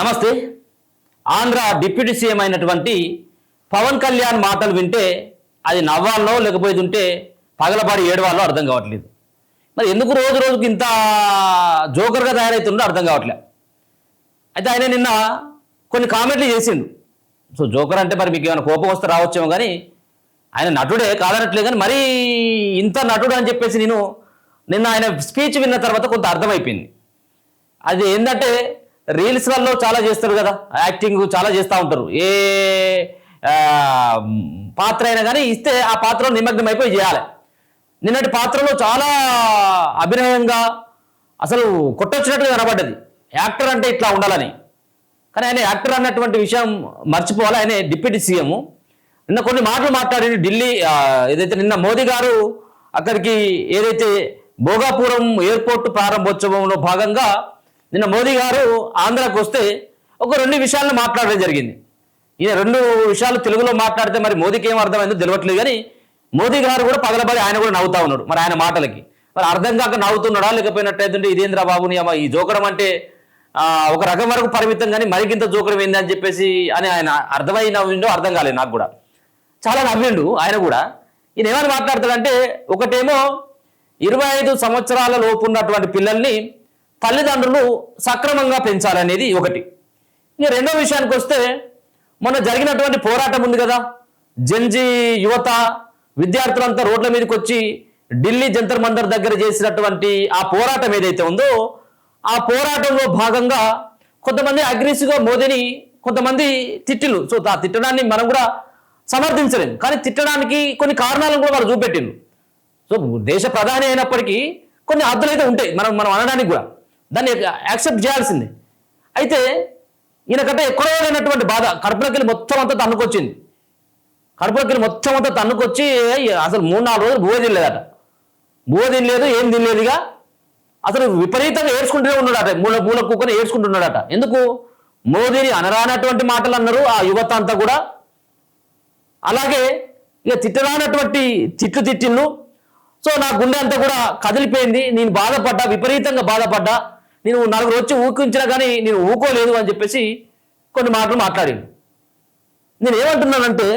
నమస్తే. Andhra deputy CM అయినటువంటి పవన్ కళ్యాణ్ మాటలు వింటే అది నవ్వాలో లేకపోతే ఉంటే పగలబడి ఏడవాలో అర్థం కావట్లేదు. మరి ఎందుకు రోజు రోజుకి ఇంత జోకర్గా తయారవుతుండో అర్థం కావట్లేదు. అయితే ఆయన నిన్న కొన్ని కామెంట్లు చేసిండు. సో జోకర్ అంటే మరి మీకు ఏమైనా కోపం వస్తే రావచ్చేమో, కానీ ఆయన నటుడే కాదనట్లే, కానీ మరీ ఇంత నటుడు అని చెప్పేసి నేను నిన్న ఆయన స్పీచ్ విన్న తర్వాత కొంత అర్థమైపోయింది. అది ఏంటంటే రీల్స్లలో చాలా చేస్తారు కదా, యాక్టింగ్ చాలా చేస్తూ ఉంటారు. ఏ పాత్ర అయినా కానీ ఇస్తే ఆ పాత్రలో నిమగ్నం అయిపోయి చేయాలి. నిన్నటి పాత్రలో చాలా అభినయంగా అసలు కొట్టొచ్చినట్టుగా కనబడ్డది. యాక్టర్ అంటే ఇట్లా ఉండాలని. కానీ ఆయన యాక్టర్ అన్నటువంటి విషయం మర్చిపోవాలి. ఆయన డిప్యూటీ సీఎం. నిన్న కొన్ని మాటలు మాట్లాడి ఢిల్లీ ఏదైతే నిన్న మోదీ గారు అక్కడికి ఏదైతే భోగాపురం ఎయిర్పోర్ట్ ప్రారంభోత్సవంలో భాగంగా నిన్న మోదీ గారు ఆంధ్రాకు వస్తే ఒక రెండు విషయాలను మాట్లాడడం జరిగింది. ఈయన రెండు విషయాలు తెలుగులో మాట్లాడితే మరి మోదీకి ఏం అర్థమైందో తెలియట్లేదు, కానీ మోదీ గారు కూడా పగలబడి ఆయన కూడా నవ్వుతా ఉన్నాడు. మరి ఆయన మాటలకి మరి అర్థం కాక నవ్వుతున్నాడా లేకపోయినట్టయితే ఇదేంద్ర బాబుని ఈ జోకరం అంటే ఒక రకం వరకు పరిమితం, కానీ మరికింత జోకరం ఏంది అని చెప్పేసి అని ఆయన అర్థమై నవ్విండో అర్థం కాలేదు. నాకు కూడా చాలా నవ్విండు ఆయన కూడా. ఈయన ఏమని మాట్లాడతాడంటే, ఒకటేమో 25 సంవత్సరాల లోపు ఉన్నటువంటి పిల్లల్ని తల్లిదండ్రులు సక్రమంగా పెంచాలనేది ఒకటి. ఇక రెండో విషయానికి వస్తే, మొన్న జరిగినటువంటి పోరాటం ఉంది కదా, జంజీ యువత విద్యార్థులంతా రోడ్ల మీదకి వచ్చి ఢిల్లీ జంతర్ మంతర్ దగ్గర చేసినటువంటి ఆ పోరాటం ఏదైతే ఉందో, ఆ పోరాటంలో భాగంగా కొంతమంది అగ్రెసివ్గా మోదీని కొంతమంది తిట్టిలు. సో ఆ తిట్టడాన్ని మనం కూడా సమర్థించలేము, కానీ తిట్టడానికి కొన్ని కారణాలను కూడా వాళ్ళు చూపెట్టిండ్రు. సో దేశ ప్రధాని అయినప్పటికీ కొన్ని హద్దులు అయితే ఉంటాయి మనం అనడానికి కూడా, దాన్ని యాక్సెప్ట్ చేయాల్సిందే. అయితే ఈయనకంటే ఎక్కడో లేనటువంటి బాధ కడుపులోకి వెళ్ళి మొత్తం అంతా తన్నుకొచ్చింది. కడుపులోకి వెళ్ళి మొత్తం అంతా తన్నుకొచ్చి అసలు 3-4 రోజులు బువ్వ తినలేదట. బువ్వ తినలేదు, ఏం తినలేదుగా. అసలు విపరీతంగా ఏడ్చుకుంటూనే ఉన్నాడట, మూల కూకొని ఏడ్చుకుంటున్నాడట. ఎందుకు? మోదీని అనరానటువంటి మాటలు అన్నారు ఆ యువత అంతా కూడా. అలాగే ఇక తిట్టరానటువంటి తిట్టిళ్ళు. సో నా గుండె అంతా కూడా కదిలిపోయింది, నేను బాధపడ్డా, విపరీతంగా బాధపడ్డా, నేను నలుగురు వచ్చి ఊకించినా కానీ నేను ఊకోలేదు అని చెప్పేసి కొన్ని మాటలు మాట్లాడింది. నేను ఏమంటున్నానంటే,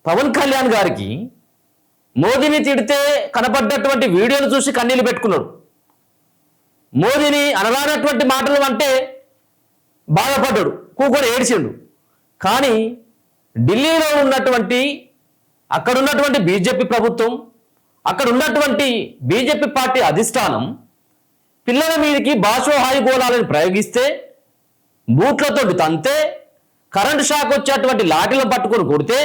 పవన్ కళ్యాణ్ గారికి మోదీని తిడితే కనపడ్డటువంటి వీడియోలు చూసి కన్నీళ్ళు పెట్టుకున్నాడు. మోదీని అనరానటువంటి మాటలు అంటే బాధపడ్డాడు, కూకొని ఏడ్చిండు. కానీ ఢిల్లీలో ఉన్నటువంటి అక్కడున్నటువంటి బీజేపీ ప్రభుత్వం, అక్కడ ఉన్నటువంటి బీజేపీ పార్టీ అధిష్టానం పిల్లల మీదకి బాష్పవాయు గోళాలను ప్రయోగిస్తే, బూట్లతో తంతే, కరెంటు షాక్ వచ్చేటువంటి లాఠీలను పట్టుకొని కొడితే,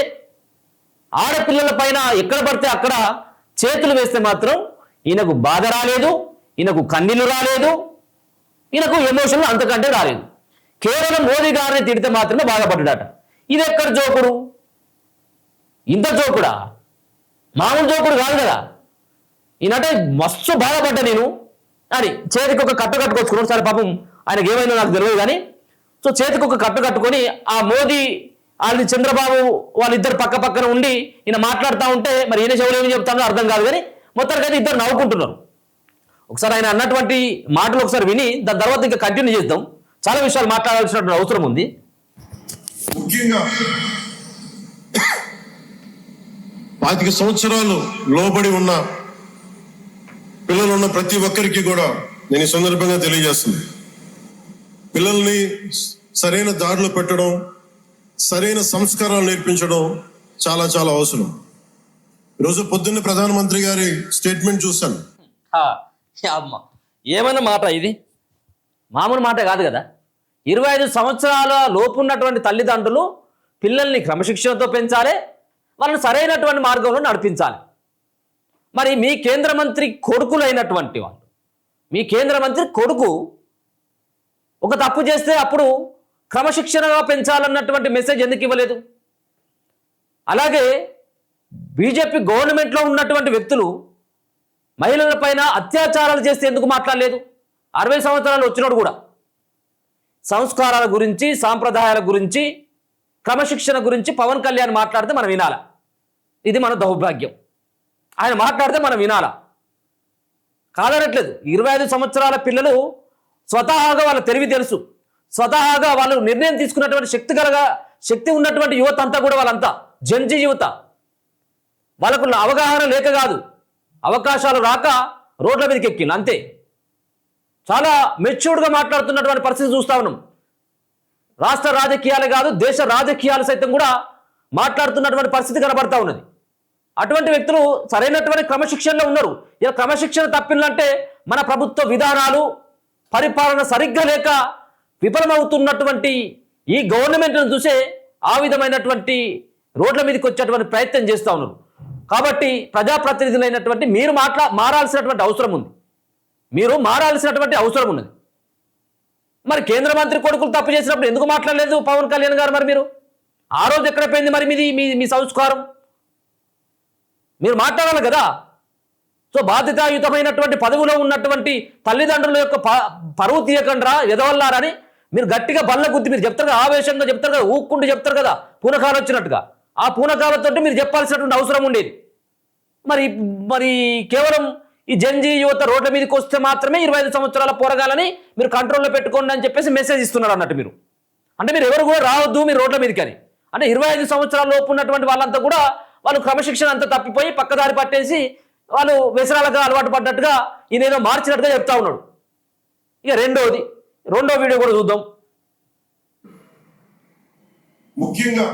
ఆడపిల్లల పైన ఎక్కడ పడితే అక్కడ చేతులు వేస్తే మాత్రం ఈయనకు బాధ రాలేదు, ఈయనకు కన్నీళ్ళు రాలేదు, ఈయనకు ఎమోషన్లు అంతకంటే రాలేదు. కేవలం మోదీ గారిని తిడితే మాత్రమే బాధపడ్డాడట. ఇది ఎక్కడ జోకుడు? ఇంత జోకుడా? మామూలు జోకుడు కాదు కదా. ఈయనంటే మస్తు బాధపడ్డా నేను అని చేతికి ఒక కట్టు కట్టుకొచ్చుకున్నాడు. సరే పాపం ఆయనకు ఏమైందో నాకు తెలియదు, కానీ సో చేతికి ఒక కట్టు కట్టుకొని ఆ మోదీ వాళ్ళని చంద్రబాబు వాళ్ళిద్దరు పక్క పక్కన ఉండి ఈయన మాట్లాడుతూ ఉంటే మరి ఈయన చెవులు ఏమి చెప్తానో అర్థం కాదు, కానీ మొత్తానికైతే ఇద్దరు నవ్వుకుంటున్నారు. ఒకసారి ఆయన అన్నటువంటి మాటలు ఒకసారి విని దాని తర్వాత ఇంకా కంటిన్యూ చేద్దాం. చాలా విషయాలు మాట్లాడాల్సినటువంటి అవసరం ఉంది. ముఖ్యంగా 25 సంవత్సరాలు లోబడి ఉన్న పిల్లలు ఉన్న ప్రతి ఒక్కరికి కూడా నేను ఈ సందర్భంగా తెలియజేస్తుంది, పిల్లల్ని సరైన దారిలో పెట్టడం, సరైన సంస్కారాలు నేర్పించడం చాలా చాలా అవసరం. ఈరోజు పొద్దున్నే ప్రధానమంత్రి గారి స్టేట్మెంట్ చూశాను. అమ్మ ఏమన్నా మాట ఇది? మామూలు మాట కాదు కదా. 25 సంవత్సరాల లోపు ఉన్నటువంటి తల్లిదండ్రులు పిల్లల్ని క్రమశిక్షణతో పెంచాలి, వాళ్ళని సరైనటువంటి మార్గంలో నడిపించాలి. మరి మీ కేంద్ర మంత్రి కొడుకులైనటువంటి వాళ్ళు, మీ కేంద్ర మంత్రి కొడుకు ఒక తప్పు చేస్తే అప్పుడు క్రమశిక్షణగా పెంచాలన్నటువంటి మెసేజ్ ఎందుకు ఇవ్వలేదు? అలాగే బీజేపీ గవర్నమెంట్లో ఉన్నటువంటి వ్యక్తులు మహిళల పైన అత్యాచారాలు చేస్తే ఎందుకు మాట్లాడలేదు? 60 సంవత్సరాలు వచ్చినోడు కూడా సంస్కారాల గురించి, సాంప్రదాయాల గురించి, క్రమశిక్షణ గురించి పవన్ కళ్యాణ్ మాట్లాడితే మనం వినాలా. ఇది మన దౌర్భాగ్యం. ఆయన మాట్లాడితే మనం వినాలా. కాదనట్లేదు. 25 సంవత్సరాల పిల్లలు స్వతహాగా వాళ్ళ తెలివి తెలుసు. స్వతహాగా వాళ్ళు నిర్ణయం తీసుకున్నటువంటి శక్తి ఉన్నటువంటి యువత అంతా కూడా వాళ్ళంతా జంజీ యువత. వాళ్ళకు అవగాహన లేక కాదు, అవకాశాలు రాక రోడ్ల మీదకి ఎక్కింది అంతే. చాలా మెచ్యూర్డ్గా మాట్లాడుతున్నటువంటి పరిస్థితి చూస్తా ఉన్నాం. రాష్ట్ర రాజకీయాలే కాదు, దేశ రాజకీయాలు సైతం కూడా మాట్లాడుతున్నటువంటి పరిస్థితి కనబడతా ఉన్నది. అటువంటి వ్యక్తులు సరైనటువంటి క్రమశిక్షణలో ఉన్నారు. ఇలా క్రమశిక్షణ తప్పిందంటే మన ప్రభుత్వ విధానాలు, పరిపాలన సరిగ్గా లేక విఫలమవుతున్నటువంటి ఈ గవర్నమెంట్ను చూసే ఆ విధమైనటువంటి రోడ్ల మీదకి వచ్చేటువంటి ప్రయత్నం చేస్తూ ఉన్నారు. కాబట్టి ప్రజాప్రతినిధులైనటువంటి మీరు మారాల్సినటువంటి అవసరం ఉంది. మీరు మారాల్సినటువంటి అవసరం ఉన్నది. మరి కేంద్ర మంత్రి కొడుకులు తప్పు చేసినప్పుడు ఎందుకు మాట్లాడలేదు పవన్ కళ్యాణ్ గారు? మరి మీరు ఆ రోజు ఎక్కడ పోయింది మరి మీ సంస్కారం? మీరు మాట్లాడాలి కదా. సో బాధ్యతాయుతమైనటువంటి పదవిలో ఉన్నటువంటి తల్లిదండ్రుల యొక్క పరువు తీయకండ్రా ఎదవల్లారని మీరు గట్టిగా బల్ల గుద్ది మీరు చెప్తారు కదా, ఆవేశంగా చెప్తారు కదా, ఊక్కుంటూ చెప్తారు కదా, పూనకాలు వచ్చినట్టుగా. ఆ పూనకాలతో మీరు చెప్పాల్సినటువంటి అవసరం ఉండేది. మరి కేవలం ఈ జంజీ యువత రోడ్ల మీదకి వస్తే మాత్రమే 25 సంవత్సరాల పోరగాలని మీరు కంట్రోల్లో పెట్టుకోండి అని చెప్పేసి మెసేజ్ ఇస్తున్నారు అన్నట్టు మీరు. అంటే మీరు ఎవరు కూడా రావద్దు మీరు రోడ్ల మీదకి అని. అంటే 25 సంవత్సరాల లోపు ఉన్నటువంటి వాళ్ళంతా కూడా వాళ్ళు క్రమశిక్షణ అంతా తప్పిపోయి పక్కదారి పట్టేసి వాళ్ళు వ్యసనాలుగా అలవాటు పడ్డట్టుగా ఈయనేదో మార్చినట్టుగా చెప్తా ఉన్నాడు. ఇక రెండో వీడియో కూడా చూద్దాం. ముఖ్యంగా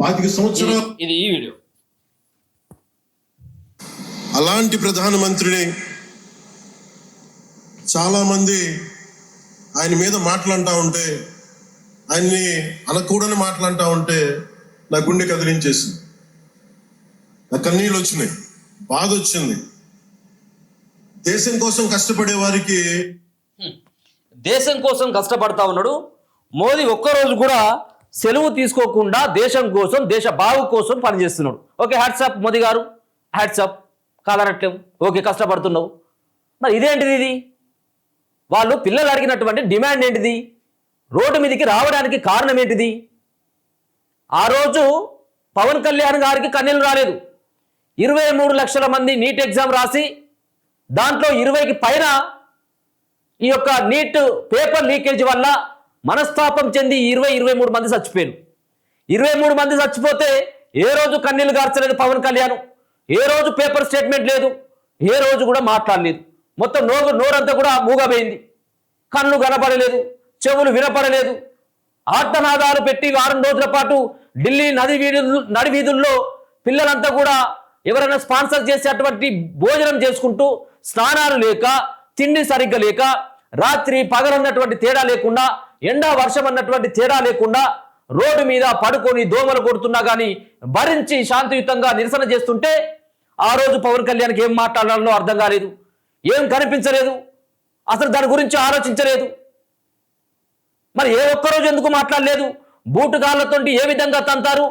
25 సంవత్సరాలు ఇది ఈ వీడియో. అలాంటి ప్రధానమంత్రిని చాలా మంది ఆయన మీద మాట్లాడుతూ ఉంటే, ఆయన్ని అనకూడని మాట్లాడుతూ ఉంటే నా గుండె కదిలించేసింది, నా కన్నీళ్ళు వచ్చినాయి, బాధ వచ్చింది. దేశం కోసం కష్టపడే వారికి దేశం కోసం కష్టపడతా ఉన్నాడు మోదీ. ఒక్కరోజు కూడా సెలవు తీసుకోకుండా దేశం కోసం, దేశ బాగు కోసం పనిచేస్తున్నాడు. ఓకే, హ్యాట్సాప్ మోదీ గారు, హ్యాట్సాప్. కాదనట్లేం, ఓకే, కష్టపడుతున్నావు. మరి ఇదేంటిది? ఇది వాళ్ళు పిల్లలు అడిగినటువంటి డిమాండ్ ఏంటిది? రోడ్డు మీదకి రావడానికి కారణం ఏంటిది? ఆ రోజు పవన్ కళ్యాణ్ గారికి కన్నీళ్ళు రాలేదు. 23 లక్షల మంది నీట్ ఎగ్జామ్ రాసి దాంట్లో 20కి పైన ఈ యొక్క నీట్ పేపర్ లీకేజ్ వల్ల మనస్తాపం చెంది 23 మంది చచ్చిపోయారు. 23 మంది చచ్చిపోతే ఏ రోజు కన్నీళ్లు గార్చలేదు పవన్ కళ్యాణ్. ఏ రోజు పేపర్ స్టేట్మెంట్ లేదు, ఏ రోజు కూడా మాట్లాడలేదు. మొత్తం నోరంతా కూడా మూగపోయింది. కళ్ళు కనపడలేదు, చెవులు వినపడలేదు. ఆర్తనాదాలు పెట్టి 6 రోజుల పాటు ఢిల్లీ నడి వీధుల్లో పిల్లలంతా కూడా ఎవరైనా స్పాన్సర్ చేసేటువంటి భోజనం చేసుకుంటూ, స్నానాలు లేక, తిండి సరిగ్గా లేక, రాత్రి పగలన్నటువంటి తేడా లేకుండా, ఎండా వర్షం అన్నటువంటి తేడా లేకుండా రోడ్డు మీద పడుకొని దోమలు కొడుతున్నా కానీ భరించి శాంతియుతంగా నిరసన చేస్తుంటే ఆ రోజు పవన్ కళ్యాణ్కి ఏం మాట్లాడాలో అర్థం కాలేదు, ఏం కనిపించలేదు, అసలు దాని గురించి ఆలోచించలేదు. మరి ఏ ఒక్కరోజు ఎందుకు మాట్లాడలేదు? బూటుగాళ్లతో ఏ విధంగా తంతారు,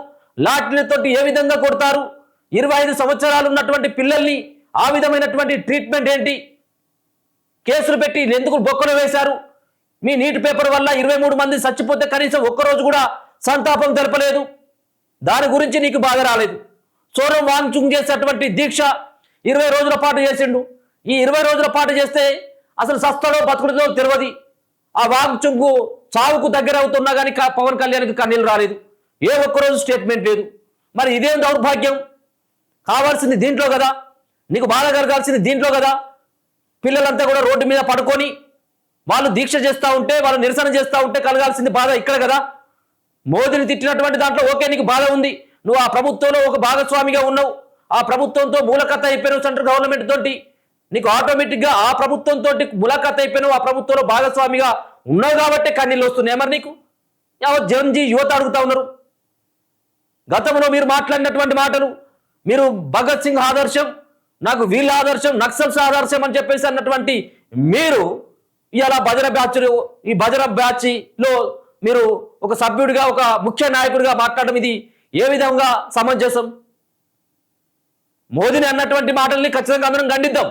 లాఠీలతో ఏ విధంగా కొడతారు, 25 సంవత్సరాలు ఉన్నటువంటి పిల్లల్ని ఆ విధమైనటువంటి ట్రీట్మెంట్ ఏంటి? కేసులు పెట్టి ఎందుకు బొక్కలు వేశారు? మీ నీటి పేపర్ వల్ల 23 మంది చచ్చిపోతే కనీసం ఒక్కరోజు కూడా సంతాపం తెలపలేదు. దాని గురించి నీకు బాధ రాలేదు. సోరం వాంగ్చుంగ్ చేసేటువంటి దీక్ష 20 రోజుల పాటు చేసిండు. ఈ 20 రోజుల పాటు చేస్తే అసలు సస్తలో బతుకుడితో తెలియదు. ఆ వాంగ్చుంగ్ చావుకు దగ్గర అవుతున్నా కానీ పవన్ కళ్యాణ్కి కన్నీళ్ళు రాలేదు. ఏ ఒక్కరోజు స్టేట్మెంట్ లేదు. మరి ఇదేం దౌర్భాగ్యం? కావాల్సింది దీంట్లో కదా, నీకు బాధ కలగాల్సింది దీంట్లో కదా. పిల్లలంతా కూడా రోడ్డు మీద పడుకొని వాళ్ళు దీక్ష చేస్తూ ఉంటే, వాళ్ళు నిరసన చేస్తూ ఉంటే కలగాల్సింది బాధ ఇక్కడ కదా. మోదీని తిట్టినటువంటి దాంట్లో ఓకే, నీకు బాధ ఉంది, నువ్వు ఆ ప్రభుత్వంలో ఒక భాగస్వామిగా ఉన్నావు, ఆ ప్రభుత్వంతో మూలకథ అయిపోయినావు, సెంట్రల్ గవర్నమెంట్ తోటి నీకు ఆటోమేటిక్గా ఆ ప్రభుత్వంతో ములాఖాత్ అయిపోయినావు, ఆ ప్రభుత్వంలో భాగస్వామిగా ఉన్నావు కాబట్టి కన్నీళ్ళు వస్తున్నాయి. మరి నీకు యావత్ జంజీ యువత అడుగుతా ఉన్నారు. గతంలో మీరు మాట్లాడినటువంటి మాటలు, మీరు భగత్ సింగ్ ఆదర్శం, నాకు వీళ్ళ ఆదర్శం, నక్సల్స్ ఆదర్శం అని చెప్పేసి అన్నటువంటి మీరు ఇలా ఈ భజన బ్యాచ్లో మీరు ఒక సభ్యుడిగా, ఒక ముఖ్య నాయకుడిగా మాట్లాడడం ఇది ఏ విధంగా సమంజసం? మోదీని అన్నటువంటి మాటల్ని ఖచ్చితంగా అందరం ఖండిద్దాం.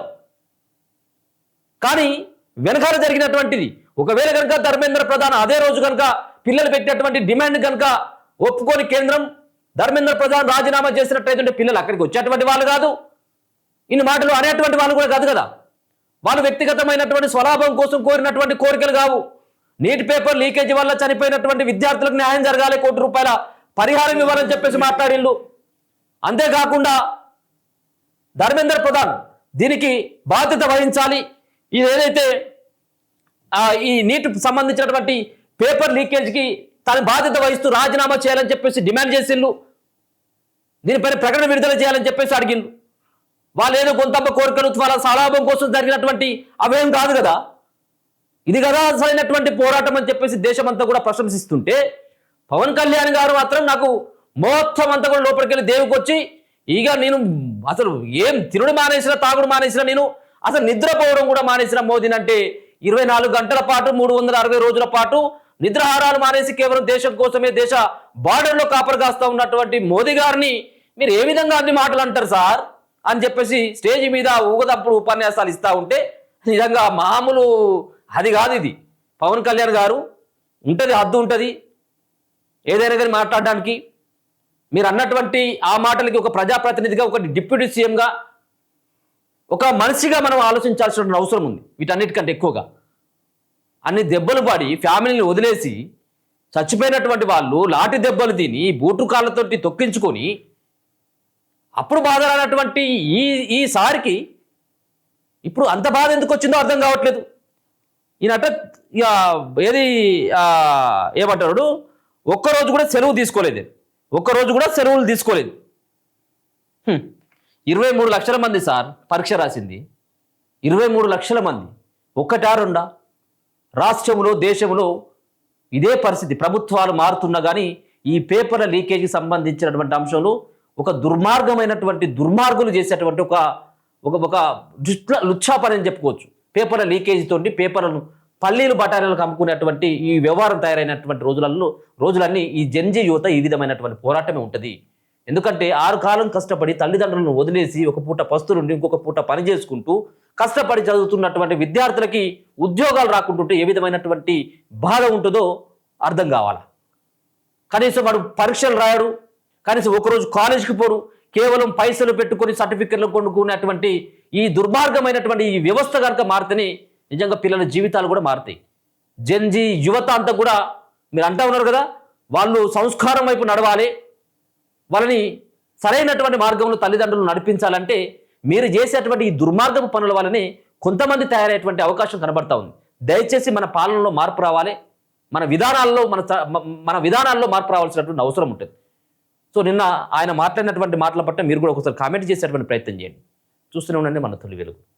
కానీ వెనకాల జరిగినటువంటిది, ఒకవేళ కనుక ధర్మేంద్ర ప్రధాన్ అదే రోజు కనుక పిల్లలు పెట్టినటువంటి డిమాండ్ కనుక ఒప్పుకొని కేంద్రం ధర్మేంద్ర ప్రధాన్ రాజీనామా చేసినట్టయితే పిల్లలు అక్కడికి వచ్చేటువంటి వాళ్ళు కాదు, ఇన్ని మాటలు అనేటువంటి వాళ్ళు కూడా కాదు కదా. వాళ్ళు వ్యక్తిగతమైనటువంటి స్వలాభం కోసం కోరినటువంటి కోరికలు కావు. నీట్ పేపర్ లీకేజీ వల్ల చనిపోయినటువంటి విద్యార్థులకు న్యాయం జరగాలి, ₹1 పరిహారం ఇవ్వాలని చెప్పేసి మాట్లాడిల్లు. అంతేకాకుండా ధర్మేంద్ర ప్రధాన్ దీనికి బాధ్యత వహించాలి. ఇదేదైతే ఈ నీట్ సంబంధించినటువంటి పేపర్ లీకేజ్కి తన బాధ్యత వహిస్తూ రాజీనామా చేయాలని చెప్పేసి డిమాండ్ చేసిళ్ళు. దీనిపైన ప్రకటన విడుదల చేయాలని చెప్పేసి అడిగిళ్ళు. వాళ్ళు ఏదో కొంతమ్మ కోరికలు వాళ్ళ సలాభం కోసం జరిగినటువంటి అవేం కాదు కదా. ఇది కదా అసలైనటువంటి పోరాటం అని చెప్పేసి దేశమంతా కూడా ప్రశంసిస్తుంటే, పవన్ కళ్యాణ్ గారు మాత్రం నాకు మొత్తం అంతా కూడా లోపలికి వెళ్ళి దేవుకి వచ్చి ఇక నేను అసలు ఏం తిరుడు మానేసిన, తాగుడు మానేసిన, నేను అసలు నిద్రపోవడం కూడా మానేసిన మోదీని అంటే 24 గంటల పాటు 360 రోజుల పాటు నిద్రాహారాలు మానేసి కేవలం దేశం కోసమే దేశ బార్డర్లో కాపరు కాస్తా ఉన్నటువంటి మోదీ గారిని మీరు ఏ విధంగా అన్ని మాటలు అంటారు సార్ అని చెప్పేసి స్టేజ్ మీద ఊగదప్పుడు ఉపన్యాసాలు ఇస్తూ ఉంటే నిజంగా మామూలు అది కాదు. ఇది పవన్ కళ్యాణ్ గారు ఉంటుంది, హద్దు ఉంటుంది ఏదైనా కానీ మాట్లాడడానికి. మీరు అన్నటువంటి ఆ మాటలకి ఒక ప్రజాప్రతినిధిగా, ఒక డిప్యూటీ సీఎంగా, ఒక మనిషిగా మనం ఆలోచించాల్సిన అవసరం ఉంది. వీటన్నిటికంటే ఎక్కువగా అన్ని దెబ్బలు పడి ఫ్యామిలీని వదిలేసి చచ్చిపోయినటువంటి వాళ్ళు లాఠీ దెబ్బలు తిని బూటు కాళ్ళతోటి తొక్కించుకొని అప్పుడు బాధరానటువంటి ఈసారికి ఇప్పుడు అంత బాధ ఎందుకు వచ్చిందో అర్థం కావట్లేదు. ఈయనట ఇక ఏది ఏమంటాడు, ఒక్కరోజు కూడా సెలవు తీసుకోలేదు, ఒక్కరోజు కూడా సెలవులు తీసుకోలేదు. 23 లక్షల మంది సార్ పరీక్ష రాసింది. 23 లక్షల మంది, ఒక్కటా రెండా? రాష్ట్రంలో దేశంలో ఇదే పరిస్థితి. ప్రభుత్వాలు మారుతున్నా కానీ ఈ పేపర్ల లీకేజీకి సంబంధించినటువంటి అంశంలో ఒక దుర్మార్గమైనటువంటి దుర్మార్గులు చేసేటువంటి ఒక ఒక లుచ్చాపని అని చెప్పుకోవచ్చు. పేపర్ల లీకేజీతో పేపర్లను పల్లీలు బఠానీలకు అమ్ముకునేటువంటి ఈ వ్యవహారం తయారైనటువంటి రోజులన్నీ ఈ జెన్జీ యువత ఈ విధమైనటువంటి పోరాటమే ఉంటుంది. ఎందుకంటే 6 కాలం కష్టపడి తల్లిదండ్రులను వదిలేసి ఒక పూట పస్తులుండి ఇంకొక పూట పని చేసుకుంటూ కష్టపడి చదువుతున్నటువంటి విద్యార్థులకి ఉద్యోగాలు రాకుంటుంటే ఏ విధమైనటువంటి బాధ ఉంటుందో అర్థం కావాలి. కనీసం వాడు పరీక్షలు రాయడు, కనీసం ఒకరోజు కాలేజీకి పోరు, కేవలం పైసలు పెట్టుకొని సర్టిఫికెట్లు కొనుక్కునేటువంటి ఈ దుర్మార్గమైనటువంటి ఈ వ్యవస్థ కనుక మారితేనే నిజంగా పిల్లల జీవితాలు కూడా మారుతాయి. జెన్జీ యువత అంతా కూడా మీరు అంటా ఉన్నారు కదా, వాళ్ళు సంస్కారం వైపు నడవాలి, వాళ్ళని సరైనటువంటి మార్గంలో తల్లిదండ్రులు నడిపించాలంటే మీరు చేసేటువంటి ఈ దుర్మార్గపు పనుల వల్లనే కొంతమంది తయారయ్యేటువంటి అవకాశం కనబడతా ఉంది. దయచేసి మన పాలనలో మార్పు రావాలి, మన విధానాల్లో మార్పు రావాల్సినటువంటి అవసరం ఉంటుంది. సో నిన్న ఆయన మాట్లాడినటువంటి మాటల పట్ల మీరు కూడా ఒకసారి కామెంట్ చేసేటువంటి ప్రయత్నం చేయండి. చూస్తూనే ఉండండి మన తొలి వెలుగు.